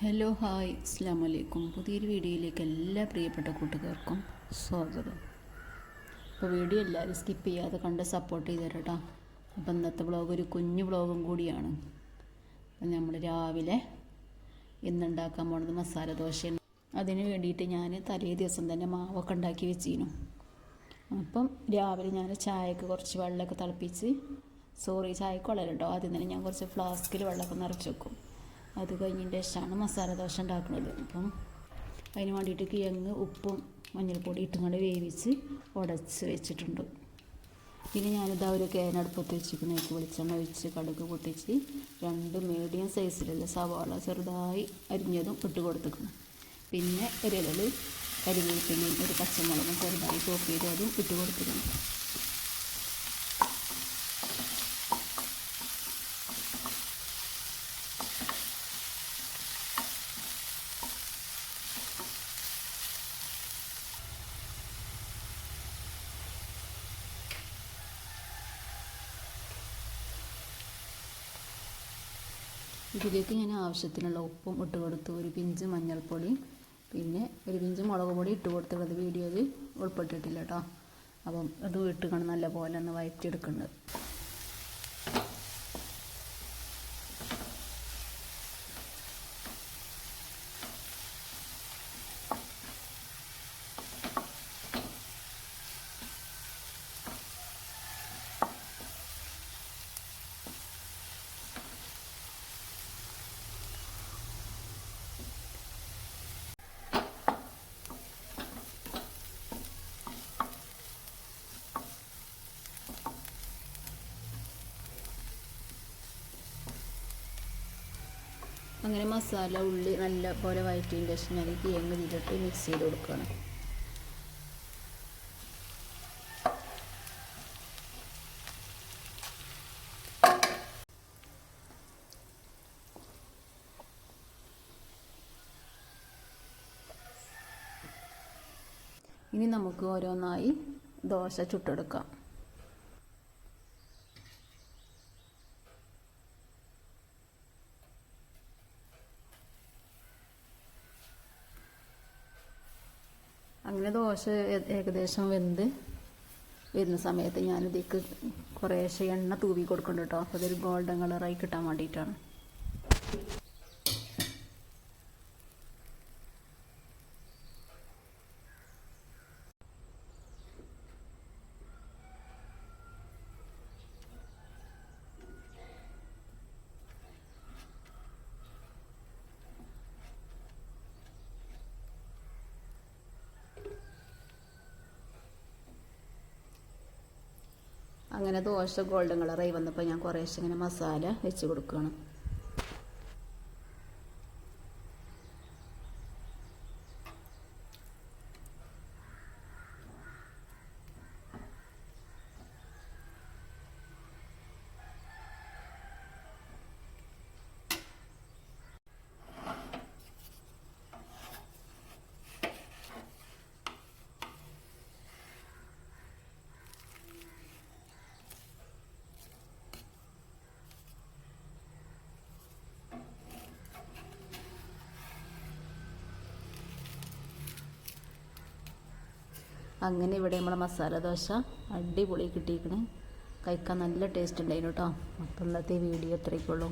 Hello hi അസ്സാം വലൈക്കും. പുതിയൊരു വീഡിയോയിലേക്ക് എല്ലാ പ്രിയപ്പെട്ട കൂട്ടുകാർക്കും സ്വാഗതം. അപ്പോൾ വീഡിയോ എല്ലാവരും സ്കിപ്പ് ചെയ്യാതെ കണ്ട് സപ്പോർട്ട് ചെയ്ത് തരാം കേട്ടോ. അപ്പോൾ ഇന്നത്തെ വ്ളോഗ് ഒരു കുഞ്ഞു വ്ളോഗും കൂടിയാണ്. അപ്പം നമ്മൾ രാവിലെ ഇന്നുണ്ടാക്കാൻ പോകുന്നത് മസാല ദോശയാണ്. അതിന് വേണ്ടിയിട്ട് ഞാൻ തലേ ദിവസം തന്നെ മാവൊക്കെ ഉണ്ടാക്കി വെച്ചിരുന്നു. അപ്പം രാവിലെ ഞാൻ ചായക്ക് കുറച്ച് വെള്ളമൊക്കെ തിളപ്പിച്ച് ചായക്ക് വെള്ളം കേട്ടോ. ആദ്യം തന്നെ ഞാൻ കുറച്ച് ഫ്ലാസ്കിൽ വെള്ളമൊക്കെ നിറച്ച് വെക്കും. അത് കഴിഞ്ഞതിൻ്റെ ശേഷമാണ് മസാല ദോശ ഉണ്ടാക്കുന്നത്. അപ്പം അതിന് വേണ്ടിയിട്ട് കിഴങ്ങ് ഉപ്പും മഞ്ഞൾപ്പൊടി ഇട്ടുകൊണ്ട് വേവിച്ച് ഉടച്ച് വെച്ചിട്ടുണ്ട്. പിന്നെ ഞാനിതാ ഒരു അടുപ്പത്ത് വെച്ചിരിക്കുന്നതിലേക്ക് വെളിച്ചെണ്ണ ഒഴിച്ച് കടുക് പൊട്ടിച്ച് 2 മീഡിയം സൈസിലുള്ള സവാള ചെറുതായി അരിഞ്ഞതും ഇട്ട് കൊടുത്തിക്കണം. പിന്നെ ഒരു ഇലയിൽ കരിവേപ്പിലയും ഒരു പച്ചമുളകും ചെറുതായി ചോപ്പ് ചെയ്തതും ഇട്ട് കൊടുത്തിക്കണം. ഇതിലേക്ക് ഞാൻ ആവശ്യത്തിനുള്ള ഉപ്പും ഇട്ട് കൊടുത്തു. ഒരു പിഞ്ച് മഞ്ഞൾപ്പൊടി പിന്നെ ഒരു പിഞ്ച് മുളക് പൊടി ഇട്ട് കൊടുത്തുള്ളത് വീഡിയോയിൽ ഉൾപ്പെട്ടിട്ടില്ല കേട്ടോ. അപ്പം അത് ഇട്ട് നല്ല പോലെ ഒന്ന് വഴറ്റിയെടുക്കുന്നത്. അങ്ങനെ മസാല ഉള്ളി നല്ല പോലെ വഴറ്റിയതിൻ്റെ ശേഷം ഞാൻ കിഴങ്ങ് ഇതിലിട്ട് മിക്സ് ചെയ്ത് കൊടുക്കുകയാണ്. ഇനി നമുക്ക് ഓരോന്നായി ദോശ ചുട്ടെടുക്കാം. അങ്ങനെ ദോശ ഏകദേശം വെന്ത് വരുന്ന സമയത്ത് ഞാനിതിലേക്ക് കുറേശ്ശെ എണ്ണ തൂവി കൊടുക്കുന്നുണ്ട് കേട്ടോ. അപ്പോൾ അതൊരു ഗോൾഡൻ കളറായി കിട്ടാൻ വേണ്ടിയിട്ടാണ്. അങ്ങനെ ദോശ ഗോൾഡൻ കളറായി വന്നപ്പോൾ ഞാൻ കുറേശ്ശെ ഇങ്ങനെ മസാല വെച്ച് കൊടുക്കുകയാണ്. അങ്ങനെ ഇവിടെ നമ്മളെ മസാല ദോശ അടിപൊളി കിട്ടിയിരിക്കണേ. കഴിക്കാൻ നല്ല ടേസ്റ്റ് ഉണ്ടായിരുന്നു കേട്ടോ. മറ്റുള്ളത്തെ വീഡിയോ ഇത്രയൊക്കെയുള്ളൂ.